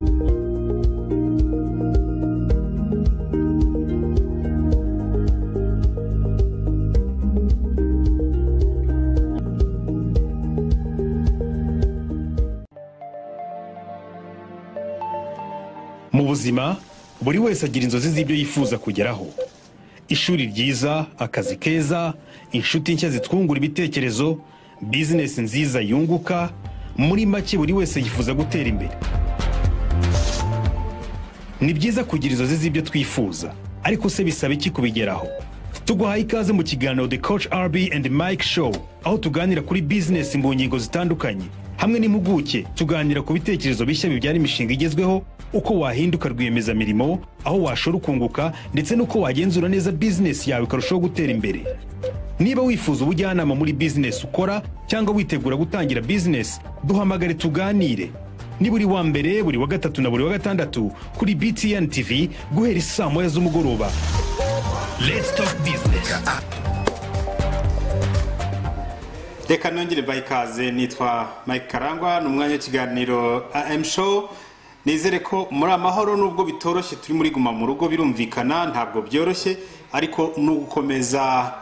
Mu buzima buri wese agira inzozi z'ibyo yifuza kugeraho. Ishuri ryiza, akazi keza, inshuti nshya zitwungura ibitekerezo, business nziza yunguka, muri make buri wese yifuza gutera imbere. Ni byiza kugira inzozi z'ibyo twifuza, ariko se bisaba iki kubigeraho? Tuguhaye ikaze mu kiganiro The Coach RB and Mike Show, aho tuganira kuri business mu ngingo zitandukanye. Hamwe n'impuguke tuganira ku bitekerezo bishya bibyara imishinga igezweho, uko wahinduka rwiyemezamirimo, aho washora ukunguka, ndetse n'uko wagenzura neza business yawe ikarushaho gutera imbere. Niba wifuza ubujyanama muri business ukora cyangwa witegura gutangira business, duhamagare tuganire. Ni buri wa mbere, buri wa gatatu na buri wa gatandatu kuri BTN TV guhera saa 9 z'umugoroba. Let's talk business. Reka nongere bayikaze, nitwa Mike Karangwa, n'umwanya w'ikiganiro AM Show. Nizere ko muri amahoro, nubwo bitoroshye turi muri guma mu rugo, birumvikana ntabwo byoroshye, ariko n'ugukomeza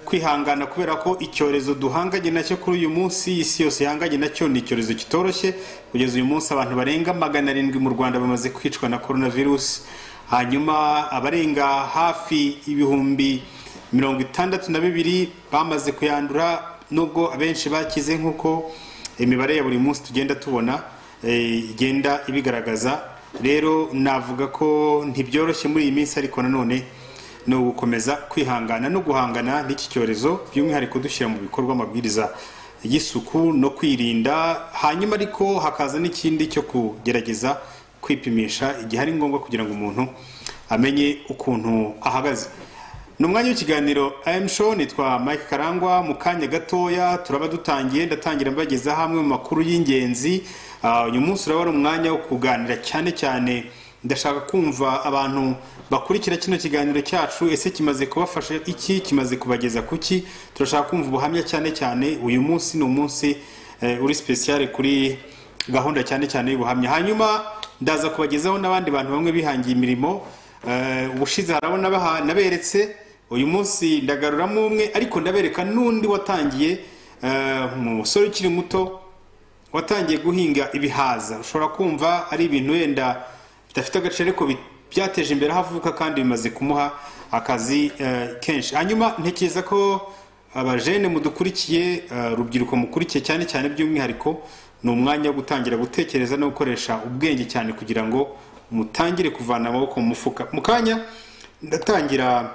kwihangana kubera ko icyorezo duhanganye nacyo kuri uyu munsi, isi yose yahanganye nacyo, ni icyorezo kitoroshye. Kugeza uyu munsi abantu barenga 700 mu Rwanda bamaze kwicwa na coronavirus, hanyuma abarenga hafi ibihumbi 62 bamaze kuyandura, nubwo abenshi bakize nk'uko imibare ya buri munsi tugenda tubona igenda ibigaragaza. Rero navuga ko ntibyoroshye muri iyi minsi, ariko nanone no gukomeza kwihangana no guhangana n'iki cyorezo, by'umwihariko dushyira mu bikorwa amabwiriza y'isuku no kwirinda. Hanyuma ariko hakaza n'ikindi cyo kugerageza kwipimisha igihe ari ngombwa kugira ngo umuntu amenye ukuntu ahagaze. N'umwanya w'ikiganiro AM Show, nitwa Mike Karangwa. Mu kanya gatoya turaba dutangiye, ndatangira mbageza hamwe mu makuru y'ingenzi. Uyu munsi uraba ari umwanya wo kuganira cyane, ndashaka kumva abantu bakurikira kino kiganiro cyacu, ese kimaze kubafasha iki, kimaze kubageza kuki. Turashaka kumva ubuhamya cyane. Uyu munsi ni umunsi uri special kuri gahunda cyane y'ubuhamya. Hanyuma ndaza kubagezaho n'abandi bantu bamwe bihangiye imirimo. Ubushize harabona naberetse, uyu munsi ndagaruramo umwe, ariko ndabereka n'undi watangiye, umusore ukiri muto watangiye guhinga ibihaza. Ushobora kumva ari ibintu wenda bidafite agaciro, ariko byateje imbere havuka kandi bimaze kumuha akazi kenshi. Hanyuma ntekereza ko abajene mudukurikiye, rubyiruko mukurikiye cyane by'umwihariko, ni umwanya wo gutangira gutekereza no gukoresha ubwenge cyane kugira ngo mutangire kuvana amaboko mu mufuka. Mu kanya ndatangira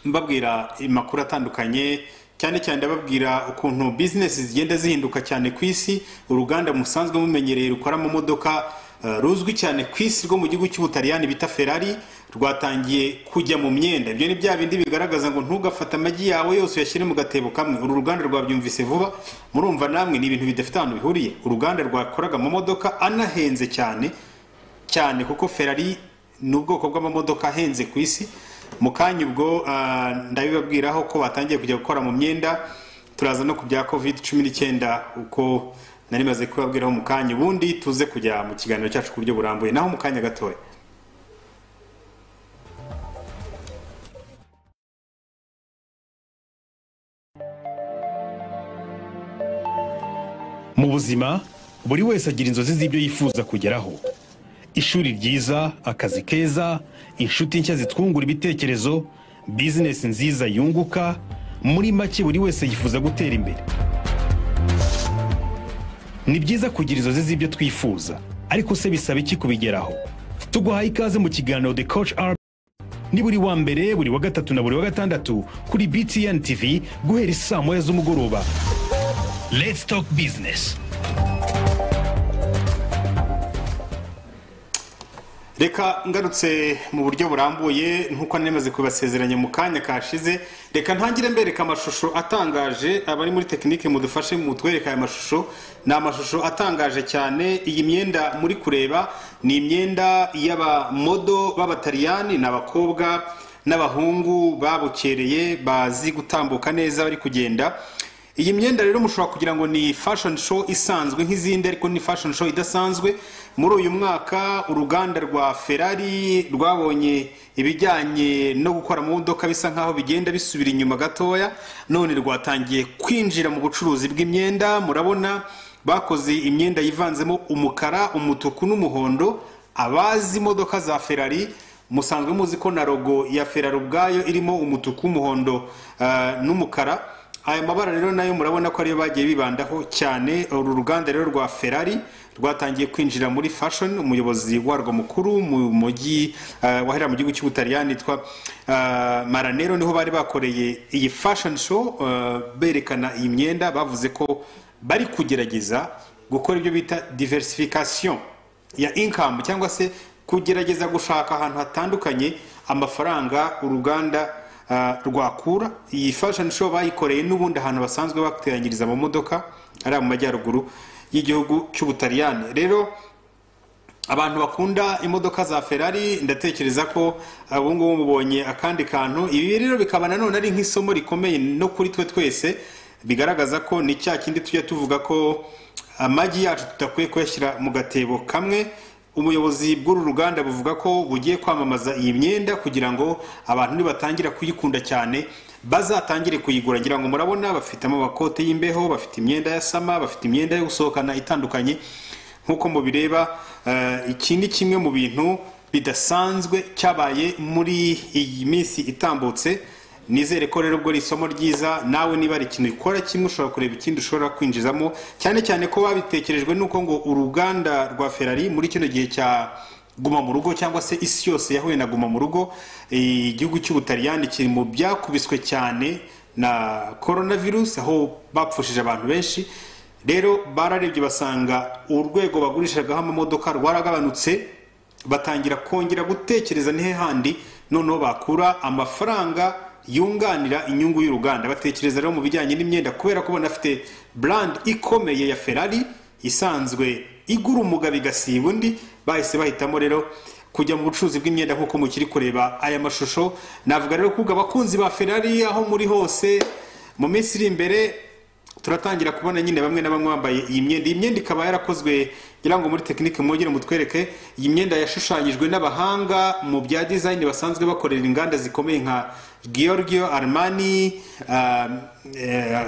mbabwira amakuru atandukanye, cyane ndababwira ukuntu business zigenda zihinduka cyane ku isi. Uruganda musanzwe mumenyereye rukora mu modoka ruzwi cyane ku isi rwo mu gihugu cy'Ubutaliyani bita Ferrari, rwatangiye kujya mu myenda. Ibyo ni bya bindi bigaragaza ngo ntugafata amagi yawe yose uyashyire mu gatebo kamwe. Uru ruganda rwabyumvise vuba, murumva namwe ni ibintu bidafite ahantu bihuriye. Uruganda rwakoraga mu modoka anahenze cyane kuko Ferrari ni ubwoko bw'amamodoka ahenze ku isi. Mu kanya ubwo ndabibabwiraho ko batangiye kujya gukora mu myenda. Turaza no ku bya COVID-19 uko nari maze kubabwiraho mu kanya, ubundi tuze kujya mu kiganiro cyacu ku buryo burambuye naho mu kanya gatoya. Mu buzima buri wese agira inzozi z'ibyo yifuza kugeraho. Ishuri ryiza, akazi keza, inshuti nshya zitwungura ibitekerezo, business nziza yunguka, muri make buri wese yifuza gutera imbere. Ni byiza kugira inzozi z'ibyo twifuza, ariko se bisaba iki kubigeraho? Tuguhaye ikaze mu kiganiro The Coach RB. Ni buri wa mbere, buri wa gatatu na buri wa gatandatu kuri BTN TV guhera saa 9 z'umugoroba. Let's talk business. Reka ngarutse mu buryo burambuye nkuko nemaze kubasezeranya mu kanya kashize. Reka ntangire mbereka amashusho atangaje. Abari muri technique mudufashe mu twereka aya mashusho. Ni amashusho atangaje cyane. Iyi myenda muri kureba ni imyenda y'aba modo b'Abataliyani, n'abakobwa n'abahungu babukereye bazi gutambuka neza bari kugenda. iyi myenda rero mushobora kugira ngo ni fashion show isanzwe nk'izindi, ariko ni fashion show idasanzwe. Muri uyu mwaka uruganda rwa Ferrari rwabonye ibijyanye no gukora mu modoka bisa nkaho bigenda bisubira inyuma gatoya, none rwatangiye kwinjira mu bucuruzi bw'imyenda. Murabona bakoze imyenda yivanzemo umukara, umutuku n'umuhondo. Abazi imodoka za Ferrari musanzwe muzi ko na logo ya Ferrari ubwayo irimo umutuku, umuhondo n'umukara. Aya mabara rero nayo murabona ko ariyo bagiye bibandaho cyane. Uru ruganda rero rwa Ferrari rwatangiye kwinjira muri fashion. Umuyobozi warwo mukuru mu mujyi wahera mu gihugu cy'Ubutaliyani yitwa Maranello, niho bari bakoreye iyi fashion show berekana iyi myenda. Bavuze ko bari kugerageza gukora ibyo bita diversification ya income, cyangwa se kugerageza gushaka ahantu hatandukanye amafaranga uruganda rwakura. Iyi fashion show bayikoreye n'ubundi ahantu basanzwe bateranyiriza mu modoka ari mu majyaruguru y'igihugu cy'Ubutaliyani. Rero abantu bakunda imodoka za Ferrari ndatekereza ko abo ngubo mubonye akandi kantu. Ibi rero bikaba nanone ari nk'isomo rikomeye no kuri twe twese, bigaragaza ko ni cya kindi tujya tuvuga ko amagi yacu tutakwiye kuyashyira mu gatebo kamwe. Umuyobozi bw'uru ruganda buvuga ko bugiye kwamamaza iyi myenda kugira ngo abantu nibatangira kuyikunda cyane bazatangire kuyigura. Ngira ngo murabona bafitemo abakote y'imbeho, bafite imyenda ya sama, bafite imyenda yo gusohokana itandukanye. Nkuko mubireba iki ni kimwe mu bintu bidasanzwe cyabaye muri iyi minsi itambutse. Nizere ko rero ubwo ari isomo ryiza. Nawe niba ari ikintu ukora kimwe ushobora kureba ikindi ushobora kwinjizamo, cyane cyane ko babitekerejwe nuko ngo uruganda rwa Ferrari muri kino gihe cya guma mu rugo, cyangwa se isi yose yahuye na guma mu rugo, igihugu cy'Ubutaliyani kiri mu byakubiswe cyane na coronavirus, aho bapfushije abantu benshi. Rero bararebye basanga urwego bagurishagaho amamodoka rwaragabanutse, batangira kongera gutekereza nihe handi noneho bakura amafaranga yunganira inyungu y'uruganda. Batekereza rero mu bijyanye n'imyenda, kubera ko banafite brand ikomeye ya Ferrari isanzwe igura umugabo igasiba undi. Bahise bahitamo rero kujya mu bucuruzi bw'imyenda nk'uko mukiri kureba aya mashusho. Navuga rero kuga abakunzi ba Ferrari aho muri hose, mu minsi iri imbere turatangira kubona nyine bamwe na bamwe bambaye iyi myenda. Iyi myenda ikaba yarakozwe ngira ngo muri tekinike mwongere mutwereke. Iyi myenda yashushanyijwe n'abahanga mu bya design basanzwe bakorera inganda zikomeye nka Giorgio Armani,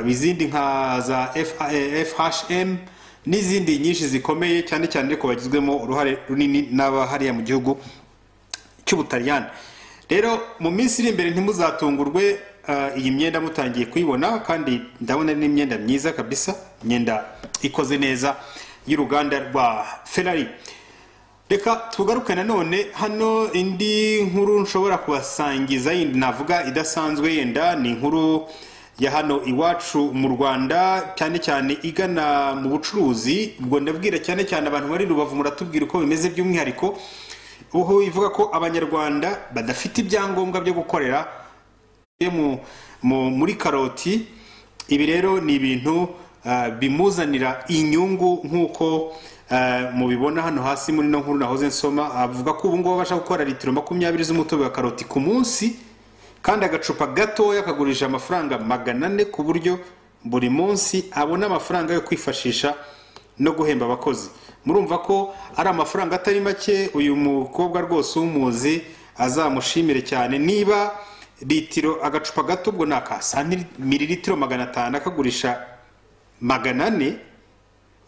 izindi nka za FHM n'izindi nyinshi zikomeye, cyane cyane ariko bagizwemo uruhare runini n'abahariya mu gihugu cy'Ubutaliyani. Rero mu minsi iri imbere ntimuzatungurwe iyi myenda mutangiye kuyibona, kandi ndabona ari imyenda myiza kabisa, imyenda ikoze neza y'uruganda rwa Ferrari. Reka tugaruke nanone hano indi nkuru nshobora kubasangiza yindi navuga idasanzwe. Yenda ni inkuru ya hano iwacu mu Rwanda, cyane cyane igana mu bucuruzi. Ubwo ndabwira cyane cyane abantu bari Rubavu, muratubwira uko bimeze by'umwihariko. Uho ivuga ko abanyarwanda badafite ibyangombwa byo gukorera muri karoti. Ibi rero ni ibintu bimuzanira inyungu nk'uko mubibona hano hasi muri no nkuru nahoze nsoma. Avuga ko ubu ngubu babasha gukora litiro 20 z'umutobe wa karoti ku munsi, kandi agacupa gatoya kagurisha amafaranga 400, ku buryo buri munsi abona amafaranga yo kwifashisha no guhemba abakozi. Murumva ko ari amafaranga atari make. Uyu mukobwa rwose umuzi azamushimire cyane. Niba litiro agacupa gato ubwo naka mililitiro 500 akagurisha 400,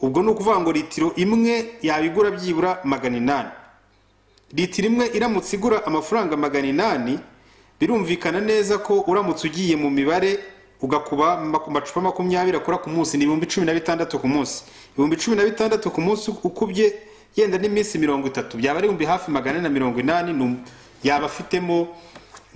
ubwo ni ukuvuga ngo litiro imwe yabigura byibura 800. Litiro imwe iramutse igura amafaranga 800, birumvikana neza ko uramutse ugiye mu mibare ugakuba macupa 20 akora ku munsi ni 16,000 ku munsi. 16,000 ku munsi ukubye yenda n'iminsi 30 byaba ari hafi 480 yaba afitemo,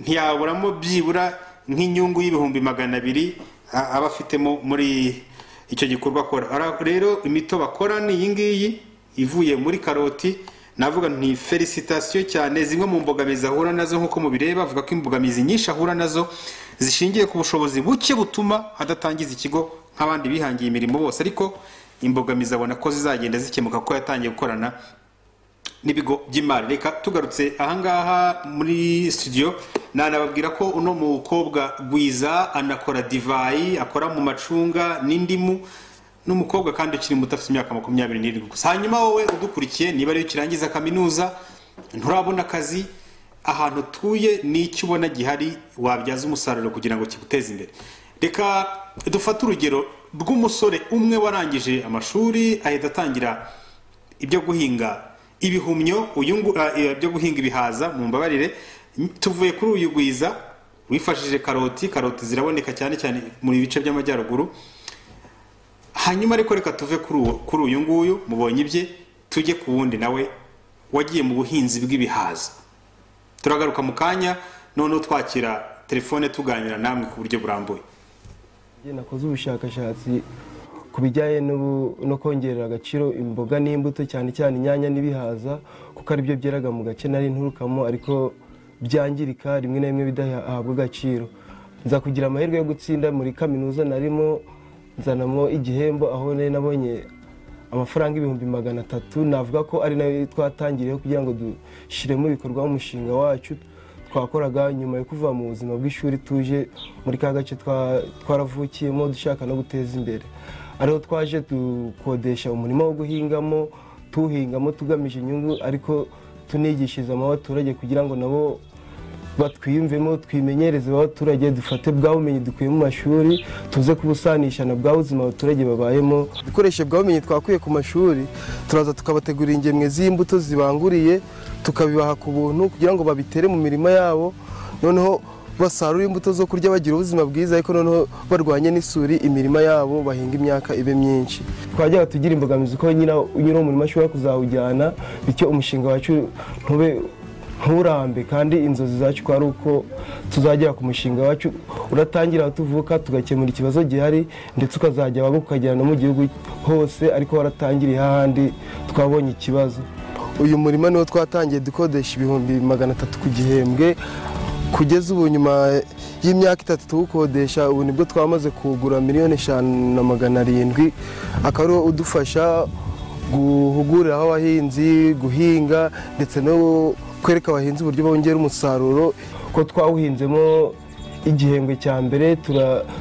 ntiyaburamo byibura nk'inyungu y'ibihumbi 200 aba afitemo muri icyo gikorwa akora. Rero imito bakora ni iyi ngiyi ivuye muri karoti. Navuga nti felicitation cyane. Zimwe mu mbogamizi ahura nazo nk'uko mubireba, avuga ko imbogamizi nyinshi ahura nazo zishingiye ku bushobozi buke butuma adatangiza ikigo nk'abandi bihangiye imirimo bose, ariko imbogamizi abona ko zizagenda zikemuka ko yatangiye gukorana n'ibigo by'imari. Reka tugarutse ahangaha muri studio nanababwira ko uno mukobwa Gwiza anakora divayi, akora mu macunga n'indimu, n'umukobwa kandi ukiri muto afite imyaka 27 gusa. Hanyuma wowe udukurikiye, niba ari ukirangiza kaminuza nturabona akazi, ahantu utuye n'icyo ubona gihari wabyaza umusaruro kugira ngo kiguteze imbere. Reka dufate urugero rw'umusore umwe warangije amashuri ahita atangira ibyo guhinga ibihumyo, ibyo guhinga ibihaza mu mbabarire. Tuvuye kuri uyu Gwiza wifashije karoti ziraboneka cyane cyane muri bice by'amajyaruguru. Hanyuma ariko reka tuve kuri uyu nguyu mubonye ibye, tujye ku wundi nawe wagiye mu buhinzi bw'ibihaza. Turagaruka mu kanya none twakira telefone tuganira namwe ku buryo burambuye. Nakoze ubushakashatsi ku bijyanye no kongerera agaciro imboga n'imbuto, cyane cyane inyanya n'ibihaza, kuko ari byo byeraga mu gace nari nturukamo ariko byangirika rimwe na rimwe bidahabwa agaciro. Nza kugira amahirwe yo gutsinda muri kaminuza narimo, nzanamo igihembo aho nabonye amafaranga 300,000. Navuga ko ari nayo twatangiriyeho kugira ngo dushiremo ibikorwa mu mushinga wacu twakoraga nyuma yo kuva mu buzima bw'ishuri tuje muri ka gace twaravukiyemo dushaka no guteza imbere. Ariho twaje dukodesha umurimo wo guhingamo, tuhingamo tugamije inyungu, ariko tunigishirizamo abaturage kugira ngo nabo batwiyumvemo, twimenyereze abaturage, dufate bwa bumenyi dukuye mu mashuri tuze kubusanisha na bwa buzima abaturage babayemo. Dukoreshe bwa bumenyi twakuye ku mashuri, turaza tukabategurira ingemwe z'imbuto zibanguriye, tukabibaha ku buntu kugira ngo babitere mu mirima yabo, noneho basarura imbuto zo kurya bagira ubuzima bwiza, ariko noneho barwanye n'isuri imirima yabo, bahinga imyaka ibe myinshi. Twajyaga tugira imbogamizi ko nyina unyura mu murima ashobora kuzawujyana, bityo umushinga wacu nturambe, kandi inzozi zacu ko ari uko tuzagera ku mushinga wacu uratangira aho tuvuka, tugakemura ikibazo gihari, ndetse ukazajya waguka ukagera no mu gihugu hose, ariko waratangiriye hahandi twabonye ikibazo. Uyu murima niwo twatangiye dukodesha 300,000 ku gihembwe, kugeza ubu nyuma y'imyaka 3 tuwukodesha, ubu nibwo twamaze kugura 5,700,000. akaba ariwo udufasha guhugurira abahinzi guhinga, ndetse no kwereka abahinzi uburyo bongera umusaruro, ko twawuhinzemo igihembwe cya mbere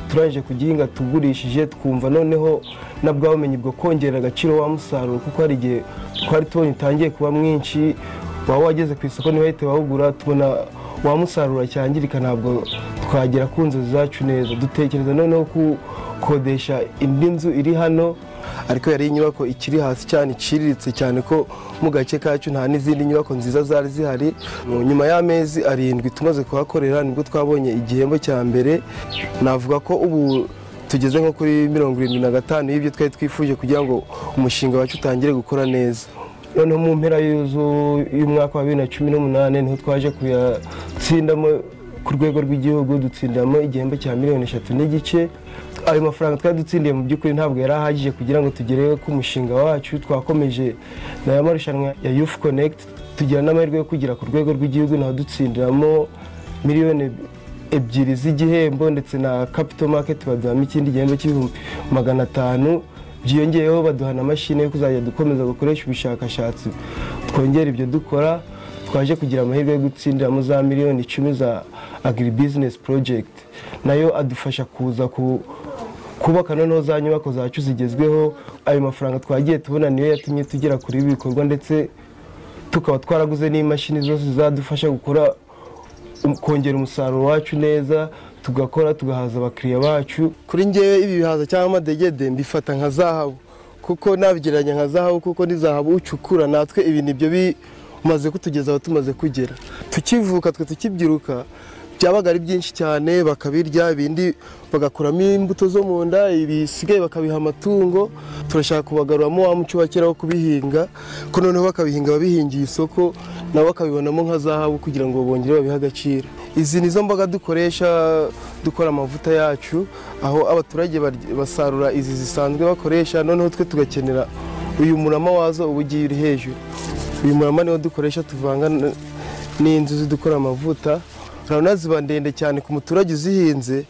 turangije kugihinga tugurishije, twumva noneho na bwa bumenyi bwo kongerera agaciro wa musaruro, kuko hari igihe twari tubonye utangiye kuba mwinshi, waba wageze ku isoko ntibahite bawugura, tubona wa musaruro cyangirika, ntabwo twagera ku nzozi zacu neza. Dutekereza noneho gukodesha indi nzu iri hano, ariko yari inyubako ikiri hasi cyane, iciriritse cyane, ko mu gace kacu nta n'izindi nyubako nziza zari zihari. Nyuma y'amezi 7 tumaze kuhakorera nibwo twabonye igihembo cya mbere. Navuga ko ubu tugeze nko kuri 75 y'ibyo twari twifuje kugira ngo umushinga wacu utangire gukora neza. Noneho mu mpera y'umwaka wa 2018 niho twaje kuyatsindamo ku rwego rw'igihugu, dutsindamo igihembo cya 3,5 million. Ayo mafaranga twari dutsindiye mu by'ukuri ntabwo yari ahagije kugira ngo tugere ku mushinga wacu. Twakomeje n'aya marushanwa ya Youth Connect, tugira n'amahirwe yo kugira ku rwego rw'igihugu, naho dutsindiramo 2,000,000 z'igihembo, ndetse na capital market baduhamo ikindi gihembo cy'500,000. byiyongeyeho baduha na mashine yo kuzajya dukomeza gukoresha ubushakashatsi twongera ibyo dukora. Twaje kugira amahirwe yo gutsindiramo za 10,000,000 za agribusiness project, nayo adufasha kuza kubaka noneho za nyubako zacu zigezweho. Ayo mafaranga twagiye tubona niyo yatumye tugera kuri ibi bikorwa, ndetse tukaba twaraguze n'imashini zose zadufasha gukora kongera umusaruro wacu neza, tugakora tugahaza abakiriya bacu. Kuri njyewe ibi bihaza cyangwa amadegede mbifata nka zahabu, kuko nabigereranya nka zahabu, kuko ni zahabu ucukura. Natwe ibi nibyo bimaze kutugeza aho tumaze kugera. Tukivuka twe tukibyiruka byabaga ari byinshi cyane, bakabirya, ibindi bagakuramo imbuto zo mu nda, ibisigaye bakabiha amatungo. Turashaka kubagaruramo wa muco wa kera wo kubihinga, ko noneho bakabihinga babihingiye isoko, nabo bakabibonamo nka zahabu kugira ngo bongere babihe agaciro. Izi nizo mboga dukoresha dukora amavuta yacu, aho abaturage basarura izi zisanzwe bakoresha, noneho twe tugakenera uyu murama wazo uba ugiye uri hejuru. Uyu murama niwo dukoresha tuvanga n'inzuzi dukora amavuta. Urabona ziba ndende cyane ku muturage uzihinze,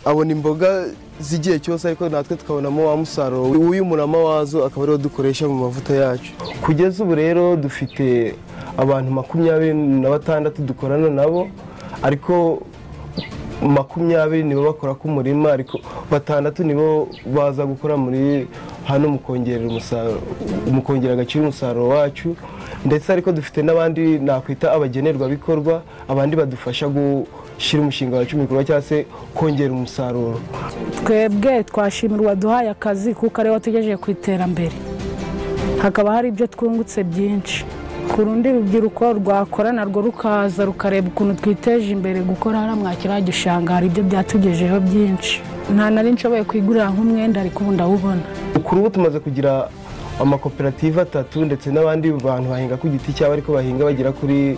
abona imboga zigiye cyose, ariko natwe tukabonamo wa musaruro w'uyu murama wazo, akaba ariwo dukoresha mu mavuta yacu. Kugeza ubu rero dufite abantu 26 dukorana nabo, ariko 20 nibo bakora ku murima, ariko 6 nibo baza gukora muri hano mukongera agaciro umusaruro wacu, ndetse ariko dufite n'abandi nakwita abagenerwa bikorwa, abandi badufasha gushyira umushinga wacu mu bikorwa cyangwa se kongera umusaruro. Twebwe twashimirwa duhaye akazi kuko ari watugejeje ku iterambere, hakaba hari ibyo twungutse byinshi. Ku rundi rubyiruko rwakora narwo rukaza rukareba ukuntu twiteje imbere gukora hara mwakira gishanga, hari ibyo byatugejeho byinshi. Nta nari nshoboye kwigurira nk'umwenda ariko ubu ndawubona. Kuri ubu tumaze kugira amakoperative 3 ndetse n'abandi bantu bahinga ku giti cyabo ariko bahinga bagera kuri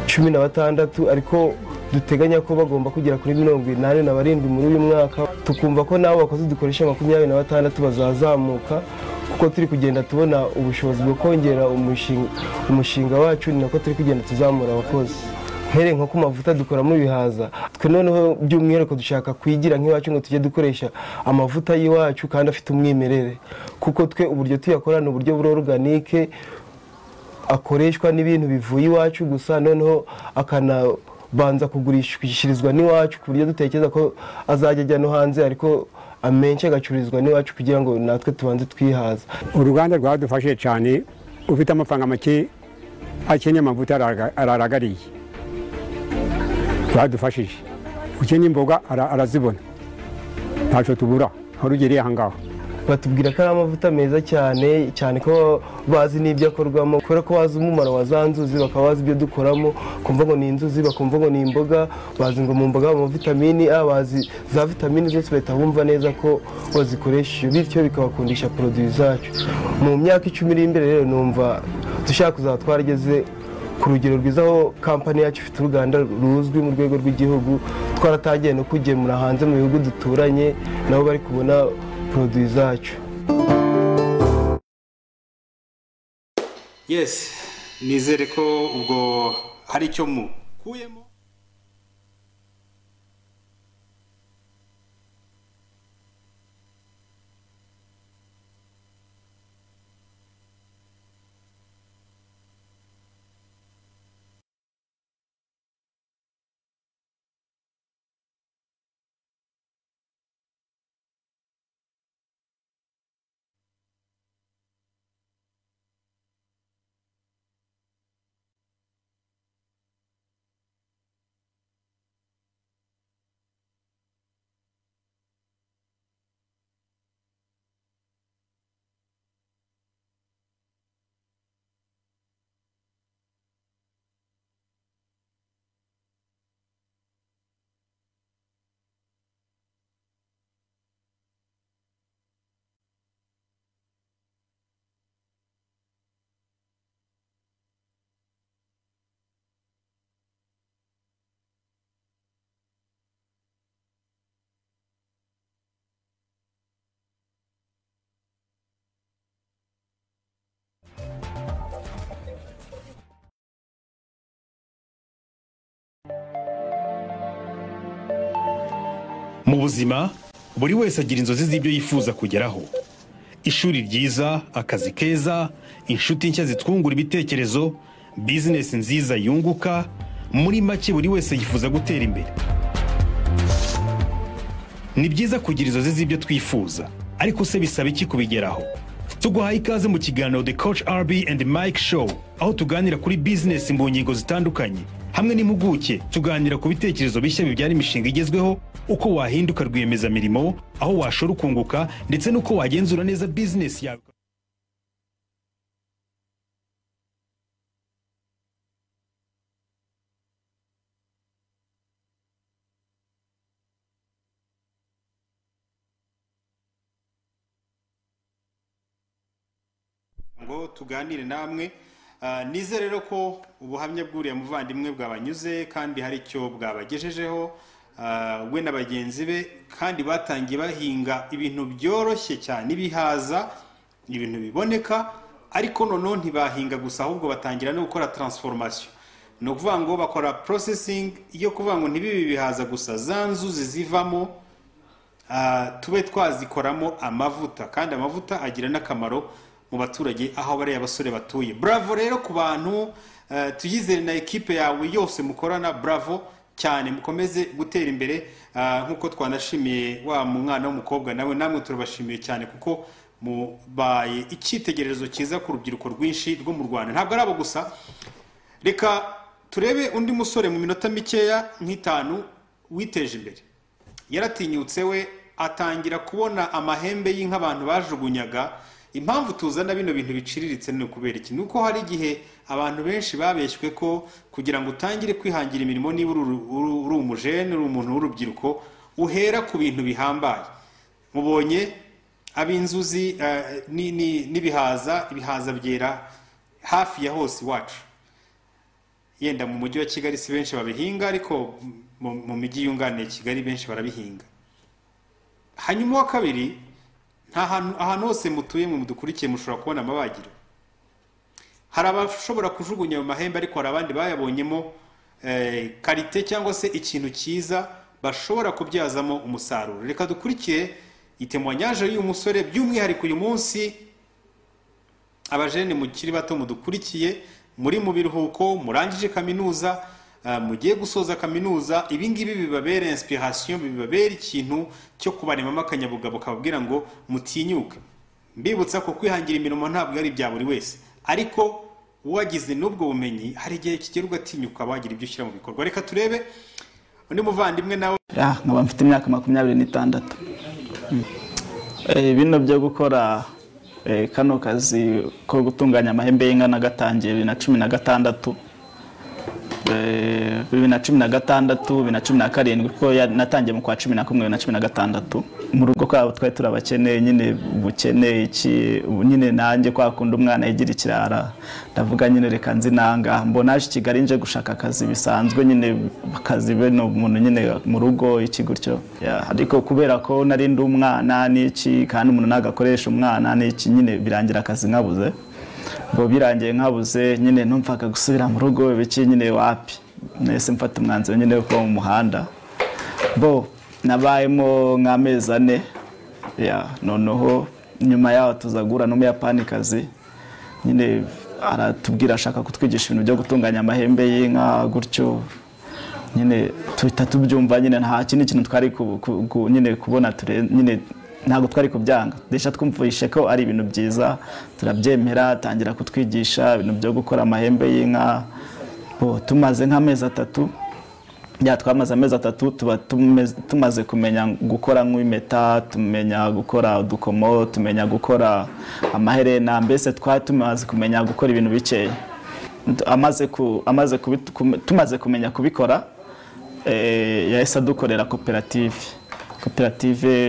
16, ariko duteganya ko bagomba kugera kuri 87 muri uyu mwaka. Tukumva ko nabo bakoze dukoresha 26 bazazamuka, kuko turi kugenda tubona ubushobozi bwo kongera umushinga wacu, ni nako turi kugenda tuzamura abakozi. Mpere nko ku mavuta dukora mu bihaza, twe noneho by'umwihariko dushaka kwigira nk'iwacu ngo tujye dukoresha amavuta y'iwacu kandi afite umwimerere, kuko twe uburyo tuyakorana uburyo buri organique, akoreshwa n'ibintu bivuye iwacu gusa, noneho akanabanza kugurishirizwa n'iwacu, ku buryo dutekereza ko azajya ajya no hanze, ariko amenshi agacururizwa n'iwacu kugira ngo natwe tubanze twihaza. Uruganda rwadufashije cyane, ufite amafaranga make akenye amavuta araragariye, rwadufashije. Ukenye imboga arazibona, ntacyo tubura aho rugereye aha ngaho. Batubwira ko ari amavuta meza cyane cyane, ko bazi n'ibyo akorwamo, kubera ko bazi umumaro wa za nzuzi, bakaba bazi ibyo dukoramo, kumva ngo ni inzuzi, bakumva ngo ni imboga, bazi ngo mu mboga habamo vitamini A, bazi za vitamini zose bahita bumva neza ko bazikoresha, bityo bikabakundisha produit zacu. Mu myaka 10 iri imbere rero numva dushaka kuzaba twarageze ku rugero rwiza, aho kampani yacu ifite uruganda ruzwi mu rwego rw'igihugu, twaratangiye no kugemura hanze mu bihugu duturanye, nabo bari kubona produit zacu. Yes, nizere ko ubwo hari icyo mukuyemo. Mu buzima buri wese agira inzozi z'ibyo yifuza kugeraho: ishuri ryiza, akazi keza, inshuti nshya zitwungura ibitekerezo, business nziza yunguka. Muri make buri wese yifuza gutera imbere. Ni byiza kugira inzozi z'ibyo twifuza, ariko se bisaba iki kubigeraho? Tuguhaye ikaze mu kiganiro The Coach RB and Mike Show, aho tuganira kuri business mu ngingo zitandukanye. Hamwe n'impuguke tuganira ku bitekerezo bishya bibyara imishinga igezweho, uko wahinduka rwiyemezamirimo, aho washora ukunguka, ndetse n'uko wagenzura neza business yawe. Ngo tuganire namwe, nize rero ko ubuhamya bw'uriya muvandimwe bwabanyuze kandi hari icyo bwabagejejeho, we na bagenzi be, kandi batangiye bahinga ibintu byoroshye cyane, ibihaza, ibintu biboneka, ariko noneho ntibahinga gusa, ahubwo batangira no gukora transformation. No kuvuga ngo bakora processing iyo kuvuga ngo ntibibi bihaza gusa, za nzuzi zivamo tube twazikoramo amavuta, kandi amavuta agira n'akamaro mu baturage aho bari abasore batuye. Bravo rero ku bantu, tuyizere na equipe yawe yose mukorana, bravo, cyane mukomeze gutera imbere nkuko twanashimiye wa mwana w'umukobwa nawe namwe turabashimiye cyane kuko mubaye icyitegererezo cyiza ku rubyiruko rwinshi rwo mu Rwanda. Ntabwo ari abo gusa, reka turebe undi musore mu minota mikeya nk'itanu witeje imbere. Yaratinyutse we atangira kubona amahembe y'inka abantu bajugunyaga. Impamvu tuzana bino bintu biciriritse ni ukubera iki? Nuko hari igihe abantu benshi babeshywe ko kugira ngo utangire kwihangira imirimo niba uri umujene, uri umuntu w'urubyiruko, uhera ku bintu bihambaye. Mubonye ab'inzuzi ibihaza byera hafi ya hose iwacu. Yenda mu mujyi wa Kigali si benshi babihinga, ariko mu mijyi yunganiye Kigali benshi barabihinga. Hanyuma wa kabiri, ahantu hose mutuye mu mudukurikiye mushobora kubona amabagiro. Hari abashobora kujugunya mu mahembe, ariko hari abandi bayabonyemo karite cyangwa se ikintu cyiza bashobora kubyazamo umusaruro. Reka dukurikiye itemwanyaje y'uyu musore, by'umwihariko uyu munsi abajene mukiri bato mudukurikiye, muri mu biruhuko, murangije kaminuza, mugiye gusoza kaminuza. Ibi ngibi bibabera inspiration, bibabera ikintu cyo kubaremamo akanyabugabo kababwira ngo mutinyuke. Mbibutsa ko kwihangira imirimo ntabwo ari bya buri wese, ariko uwagize n'ubwo bumenyi hari igihe kigera ugatinyuka wagira ibyo ushyira mu bikorwa. Reka turebe undi muvandimwe nawe. Nkaba mfite imyaka 26. Bino byo gukora kano kazi ko gutunganya amahembe y'inka nagatangiye 2016, 2016, 2017 kuko natangiye mu kwa 11 2016. Mu rugo kwabo twari turabakene nyine, bukene iki nyine, nanjye kwakunda umwana yigira ikirara, ndavuga nyine reka nzinanga mbonaje Kigali nje gushaka akazi bisanzwe nyine, akazi bene umuntu nyine mu rugo iki gutyo. Ariko kubera ko nari ndi umwana n'iki kandi umuntu nagakoresha umwana n'iki, nyine birangira akazi nkabuze. Bo birangiye nkabuze nyine, numvaga gusubira mu rugo biki nyine wapi, nese mfata umwanzuro nyine wo mu muhanda. Bo nabayemo nk'amezi 4, noneho nyuma yaho tuzagura n'umuyapanikazi nyine aratubwira ashaka kutwigisha ibintu byo gutunganya amahembe y'inka gutyo. Nyine tuhita tubyumva nyine, nta kindi kintu twari nyine kubona nyine ntabwo twari kubyanga, desha twumvishe ko ari ibintu byiza, turabyemera, tangira kutwigisha ibintu byo gukora amahembe y'inka. Bo tumaze nk'amezi 3, twamaze amezi 3 tuba tumaze kumenya gukora nk'impeta, tumenya gukora udukomo, tumenya gukora amaherena, mbese twari tumaze kumenya gukora ibintu bikeya. Tumaze kumenya kubikora, yahise dukorera koperative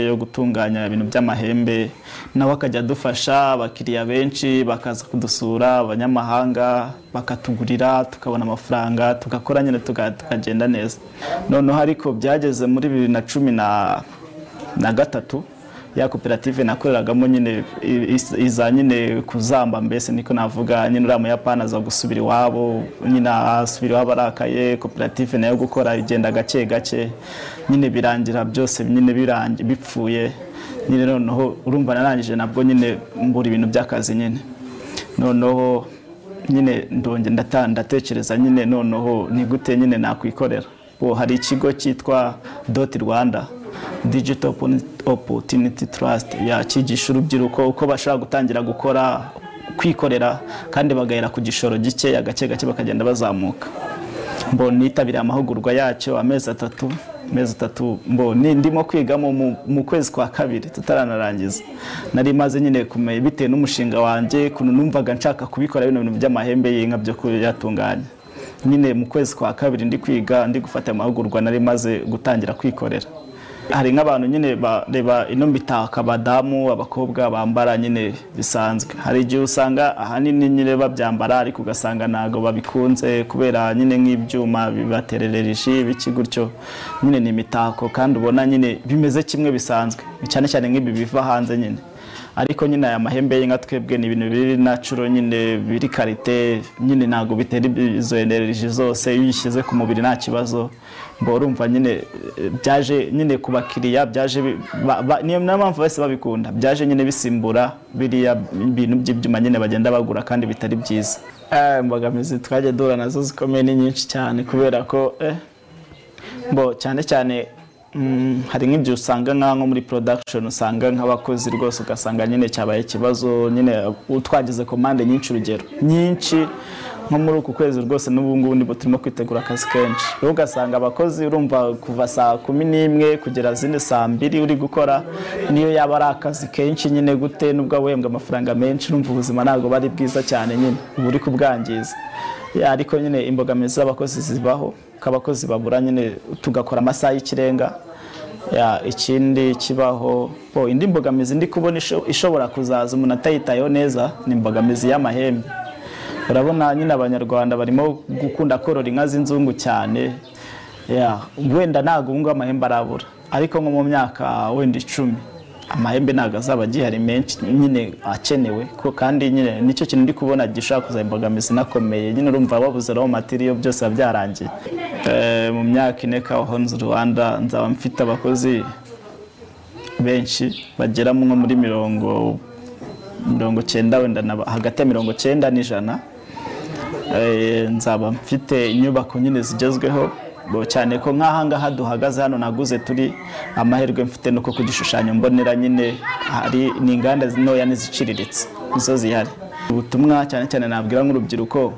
yo gutunganya ibintu by'amahembe, nawe akajya dufasha abakiriya benshi bakaza kudusura, abanyamahanga bakatugurira, tukabona amafaranga, tugakora nyine tukagenda neza. Noneho ariko byageze muri 2013 ya koperative nakoreragamo nyine iza nyine kuzamba, mbese niko navuga nyine uriya muyapani aza gusubira iwabo, nyine asubira iwabo arakaye, koperative nayo gukora igenda gake gake, nyine birangira byose nyine bipfuye nyine. Noneho urumva narangije nabwo nyine mbura ibintu by'akazi nyine. Noneho nyine ndonge ndatekereza nyine, noneho ni gute nyine nakwikorera. Bo hari ikigo cyitwa Rwanda Digital Opportunity Trust, yakigisha urubyiruko uko bashaka gutangira gukora, kwikorera, kandi bagahera ku gishoro gike gake gake bakagenda bazamuka. Mbo nitabira amahugurwa yacyo amezi 3, mbo ndimo kwigamo mu kwezi kwa 2 tutaranarangiza. Nari maze nyine kumenya bitewe n'umushinga wanjye kuntu numvaga nshaka kubikora bino bintu by'amahembe y'inka byo kuyatunganya. Nyine mu kwezi kwa 2 ndi kwiga, ndi gufata amahugurwa, nari maze gutangira kwikorera. Hari nk'abantu nyine bareba ino mitaka, abadamu, abakobwa bambara nyine bisanzwe. Hari igihe usanga ahanini nyine babyambara, ariko ugasanga ntago babikunze kubera nyine nk'ibyuma bibatererereje biki gutyo. Nyine ni imitako kandi ubona nyine bimeze kimwe bisanzwe, cyane cyane nk'ibi biva hanze nyine. Ariko nyine aya mahembe y'inka twebwe ni ibintu biri natural nyine, biri karite nyine, ntago bitera izo energy zose, iyo uyishyize ku mubiri nta kibazo. Mbo urumva nyine byaje nyine ku bakiriya, byaje niyo mpamvu bose babikunda, byaje nyine bisimbura biriya bintu by'ibyuma nyine bagenda bagura kandi bitari byiza. Imbogamizi twaje duhura nazo zikomeye ni nyinshi cyane, kubera ko bo cyane cyane hari nk'ibyo usanga nko muri production usanga nk'abakozi rwose ugasanga nyine cyabaye ikibazo nyine twagize komande nyinshi urugero nyinshi nko muri uku kwezi rwose n'ubu ngubu nibo turimo kwitegura akazi kenshi rero ugasanga abakozi urumva kuva saa 11 kugera zine saa 2 uri gukora niyo yaba ari akazi kenshi nyine gute nubwo wembwa amafaranga menshi urumva ubuzima ntabwo bari bwiza cyane nyine ubu uri kubwangiza ariko nyine imbogamizi z'abakozi zibaho kabakozi babura nyine tugakora amasaha y'ikirenga ikindi kibaho indi mbogamizi ndi kubona ishobora kuzaza umuntu atayitayeho neza ni imbogamizi y'amahembe urabona nyine abanyarwanda barimo gukunda korora inka z'inzungu cyane wenda ntabwo ubu ngubu amahembe arabura ariko nko mu myaka wenda 10 amahembe ntabwo azaba agihari menshi nyine akenewe ko kandi nyine nicyo kintu ndi kubona gishaka kuza imbogamizi nakomeye nyine urumva babuze raw material byose byarangiye mu myaka 4 kaho nzu Rwanda nzaba mfite abakozi benshi bagera nko muri 90 wenda hagati ya 90 n'ijana nzaba mfite inyubako nyine zigezweho cyane ko nk'ahangaha duhagaze hano naguze turi amahirwe mfite nuko kugishushanyo mbonera nyine hari n'inganda ntoya n'iziciriritse nizo zihari ubutumwa cyane cyane nabwira nk'urubyiruko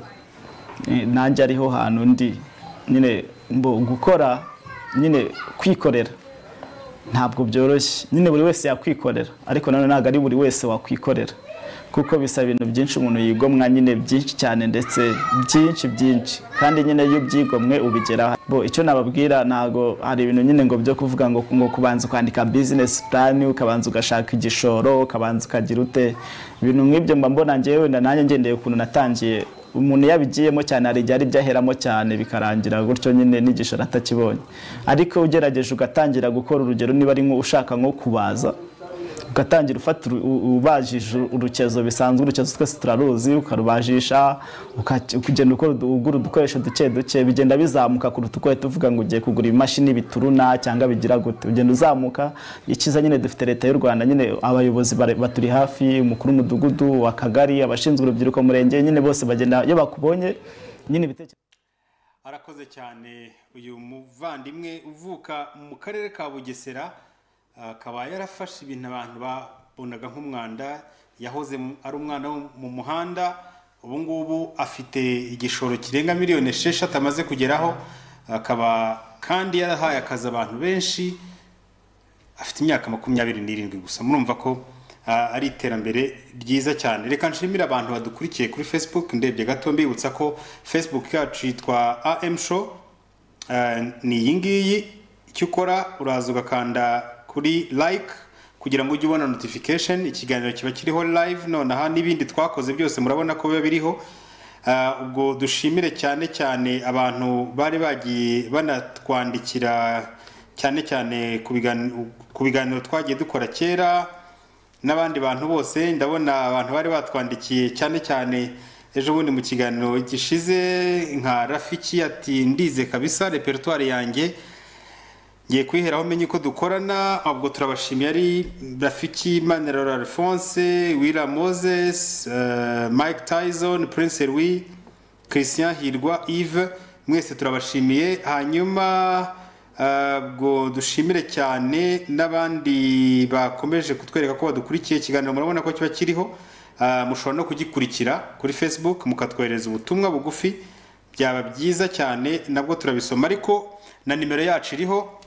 nanjye ariho hantu ndi nyine gukora nyine kwikorera ntabwo byoroshye nyine buri wese yakwikorera ariko nanone ntabwo ari buri wese wakwikorera kuko bisaba ibintu byinshi umuntu yigomwa nyine byinshi cyane ndetse byinshi kandi nyine iyo byigomwe ubigeraho icyo nababwira ntago hari ibintu nyine ngo byo kuvuga ngo kubanza kwandika business plan ukabanza ugashaka igishoro ukabanza ukagira ute ibintu nk'ibyo mba mbona ngewe nanjye ngendeye ukuntu natangiye umuntu yabigiyemo cyane ari byari byaheramo cyane bikarangira gutyo nyine n'igishoro atakibonye ariko ugerageje ugatangira gukora urugero niba ari nko ushaka nko kubaza ugatangira ufata ubajije urukezo bisanzwe urukezo twese turaruzi ukarubajisha ukagenda ugura udukoresho duke bigenda bizamuka kuruta uko tuvuga ngo ugiye kugura imashini bituruna cyangwa bigira gute ugenda uzamuka ikiza nyine dufite leta y'u Rwanda nyine abayobozi baturi hafi umukuru w'umudugudu w'akagari abashinzwe urubyiruko murenge nyine bose bagenda iyo bakubonye nyine bitekerezo. Arakoze cyane uyu muvandimwe uvuka mu karere ka Bugesera akaba yarafashe ibintu abantu babonaga nk'umwanda yahoze ari umwana mu muhanda ubu ngubu afite igishoro kirenga miliyoni 6 amaze kugeraho akaba kandi yarahaye akazi abantu benshi afite imyaka 27 gusa murumva ko ari iterambere ryiza cyane reka nshimira abantu badukurikiye kuri Facebook ndebye gato mbibutsa ko Facebook yacu yitwa AM Show ni iyi ngiyi icyo ukora uraza ugakanda kuri like kugira ngo ujye ubona notification ikiganiro kiba kiriho live nonaha n'ibindi twakoze byose murabona ko biba biriho ubwo dushimire cyane abantu bari bagiye banatwandikira cyane ku biganiro twagiye dukora kera n'abandi bantu bose ndabona abantu bari batwandikiye cyane ejo bundi mu kiganiro gishize nka Rafiki ati ndize kabisa repertoire yanjye ngiye kwiheraho menye ko dukorana ubwo turabashimiye ari Rafiki Manero Alphonse Willa Moses Mike Tyson Prince Louis Christian Hirwa Yves mwese turabashimiye hanyuma ubwo dushimire cyane n'abandi bakomeje kutwereka ko badukurikiye ikiganiro murabona ko kiba kiriho mushobora no kugikurikira kuri Facebook mukatwohereza ubutumwa bugufi byaba byiza cyane nabwo turabisoma ariko na nimero yacu iriho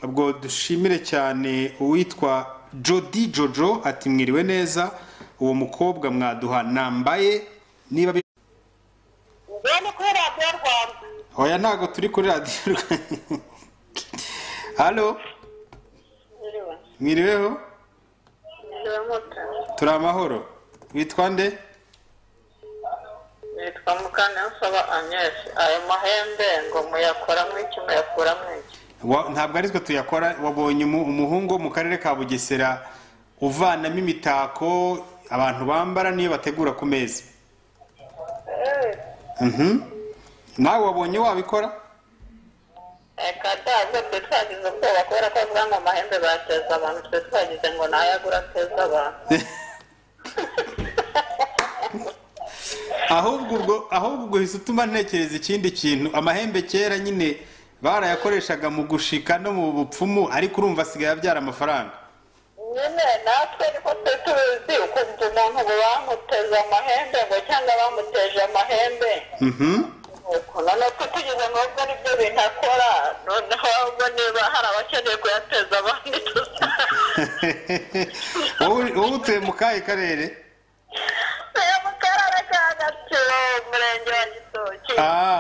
ubwo dushimire cyane uwitwa Jody Jojo ati mwiriwe neza uwo mukobwa mwaduha nambaye niba kuri radio Rwanda oya ntago turi kuri radio Rwanda Halo mwiriweho turamahoro witwa nde nitwa Mukanasaba Agnes ayo mahembe ngo muyakora mwiki muyakura mwiki ntabwo arizwe tuyakora wabonye umuhungu mu karere ka Bugesera uvanamo imitako abantu bambara niyo bategura ku meza nawe wabonye wabikora kadaze twagize ubwoba kubera ko avuga ngo amahembe bateza abantu twe twagize ngo nayagura ateza abantu ahubwo hise utuma ntekereza ikindi kintu amahembe kera nyine barayakoreshaga mu gushika no mu bupfumu ariko urumva asigaye abyara amafaranga nyine natwe niko twe tuzi ukumva umuntu ngo bamuteze amahembe ngo cyangwa bamuteje amahembe noneho ko tugeze n'ubwo nibyo bintu akora noneho ahubwo niba hari abakeneye kuyateza abandi tuzi wowe utuye mu kahe karere mu karere ka Gatsibo umurenge wa Gitoki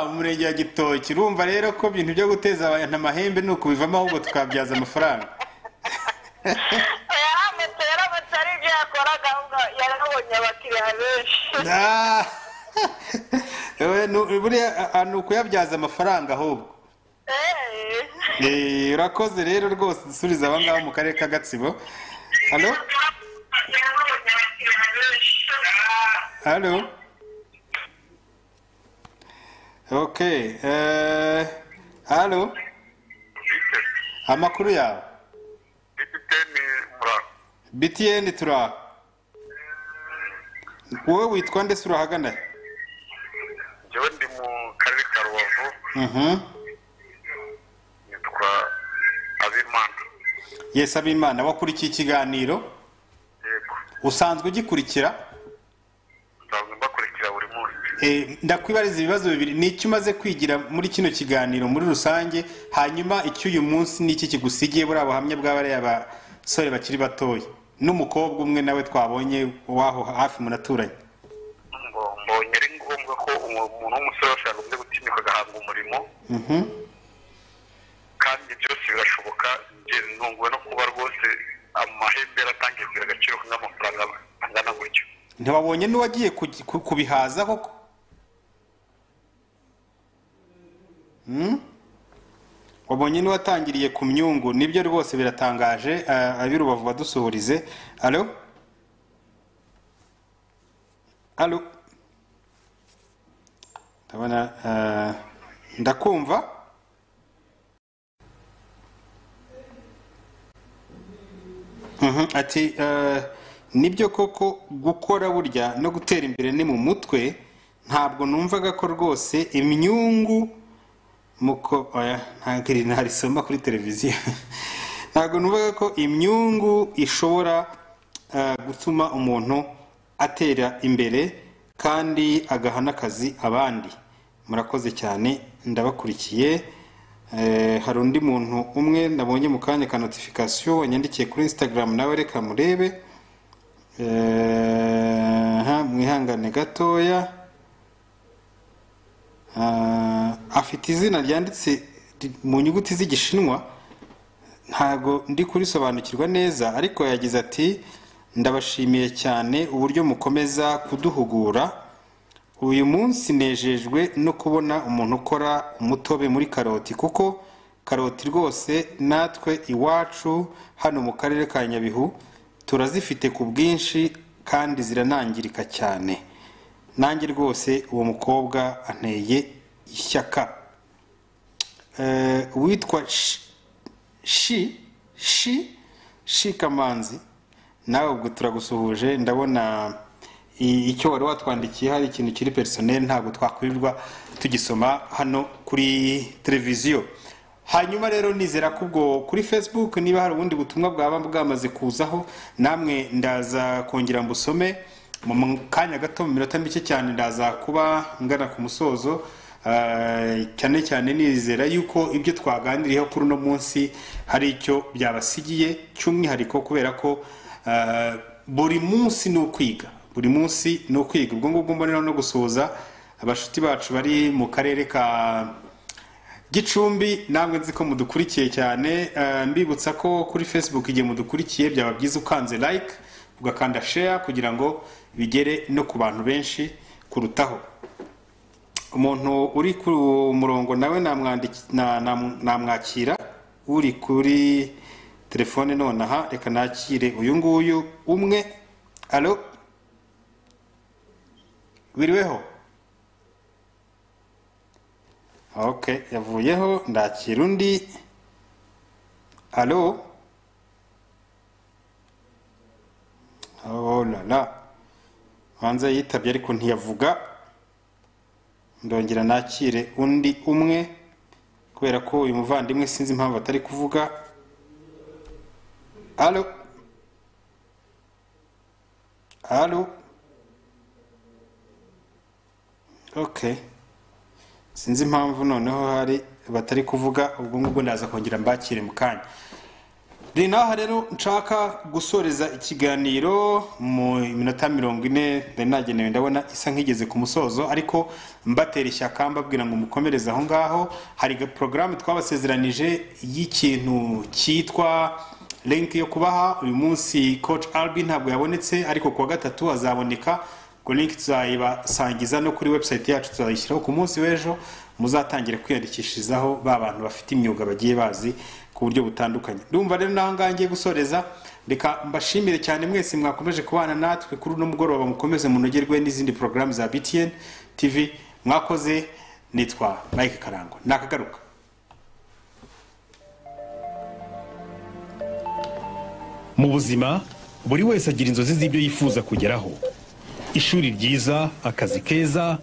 umurenge wa Gitoki urumva rero ko ibintu byo guteza abantu amahembe ni ukubivamo ahubwo tukabyaza amafaranga yaramutse ari ibyo yakoraga ahubwo yarabonye abakiriya benshi buriya ni ukuyabyaza amafaranga ahubwo urakoze rero rwose dusubiza aba ngaba mu karere ka Gatsibo halo halo okay halo amakuru yawe BTN tura wowe witwa nde sura hagana jewe ndi mu karere ka Rubavu nitwa Abimana Yes Abimana wakurikiye ikiganiro yego usanzwe ugikurikira nsanzwe mbakurikira buri munsi ndakwibariza ibibazo bibiri ni icyo umaze kwigira muri kino kiganiro muri rusange hanyuma icyo uyu munsi niki kigusigiye buri abahamya bw'abari abasore bakiri batoya n'umukobwa umwe nawe twabonye waho hafi munaturanye mbonye ari ngombwa ko umuntu w'umusore ashaka gutinyuka agahanga umurimo kandi byose birashoboka ntunguwe no kuba rwose amahembe yaratangiye kugira agaciro nk'amafaranga angana gutyo ntiwabonye n'uwagiye kubihaza koko wabonye n'uwatangiriye ku myungu nibyo rwose biratangaje abirubavu badusuhurize alo alo ndabona ndakumva ati nibyo koko gukora burya no gutera imbere ni mu mutwe ntabwo numvaga ko rwose imyungu muko ntabwo narisoma kuri televiziyo ntabwo numvaga ko imyungu ishobora gutuma umuntu atera imbere kandi agaha n'akazi abandi murakoze cyane ndabakurikiye hari undi muntu umwe nabonye mu kanya ka notification wanyandikiye kuri Instagram nawe reka murebe mwihangane gatoya afite izina ryanditse mu nyuguti z'igishinwa ntago ndi kurisobanukirwa neza ariko yagize ati ndabashimiye cyane uburyo mukomeza kuduhugura uyu munsi nejejwe no kubona umuntu ukora umutobe muri karoti kuko karoti rwose natwe iwacu hano mu karere ka Nyabihu turazifite ku bwinshi kandi ziranangirika cyane nanjye rwose uwo mukobwa anteye ishyaka witwa shi kamanzi nawe ubwo turagusuhuje ndabona icyo wari watwandikiye hari ikintu kiri personnel ntabwo twakwirirwa tugisoma hano kuri televiziyo hanyuma rero nizera ko ubwo kuri Facebook niba hari ubundi butumwa bwaba bwamaze kuzaho namwe ndaza kongera mbusome mu kanya gato mu minota mike cyane ndaza kuba ngana ku musozo cyane cyane nizera yuko ibyo twaganiriyeho kuri uno munsi hari icyo byabasigiye cy'umwihariko kubera ko buri munsi ni ukwiga buri munsi ni ukwiga ubwo ngubwo mbonera no gusoza abashuti bacu bari mu karere ka Gicumbi namwe nzi ko mudukurikiye cyane mbibutsa ko kuri Facebook igihe mudukurikiye byaba byiza ukanze like ugakanda share kugira ngo bigere no ku bantu benshi kurutaho umuntu uri ku murongo nawe namwakira uri kuri telefone nonaha reka nakire uyu nguyu umwe alo wiriweho okay yavuyeho ndakira undi alo oh la la hanze yitabye ariko ntiyavuga ndongera nakire undi umwe kubera ko uyu muvandimwe sinzi impamvu atari kuvuga. Allo allo. Okay, sinzi impamvu noneho hari batari kuvuga, ubwo ngubwo ndaza kongera mbakire mu kanya. Naho rero nshaka gusoreza ikiganiro mu minota 40 nagenewe, ndabona isa nkigeze ku musozo, ariko mbatera ishyaka mbabwira ngo mukomereze aho ngaho. Hari programme twabasezeranije y'ikintu cyitwa link yo kubaha. Uyu munsi coach Albi ntabwo yabonetse, ariko kuwa gatatu azaboneka. Ko link tuzayibasangiza no kuri website yacu, tuzayishyiraho ku munsi w'ejo. Muzatangira kwiyandikishirizaho ba bantu bafite imyuga bagiye bazi ku buryo butandukanye. Ndumva rero nahangangiye gusoreza, reka mbashimire cyane mwese mwakomeje kubana natwe kuri no mugoroba. Mukomeze munogerwe n'izindi programme za BTN TV. Mwakoze. Nitwa Mike Karango, nakagaruka. Mu buzima buri wese agira inzozi z'ibyo yifuza kugeraho: ishuri ryiza, akazi keza,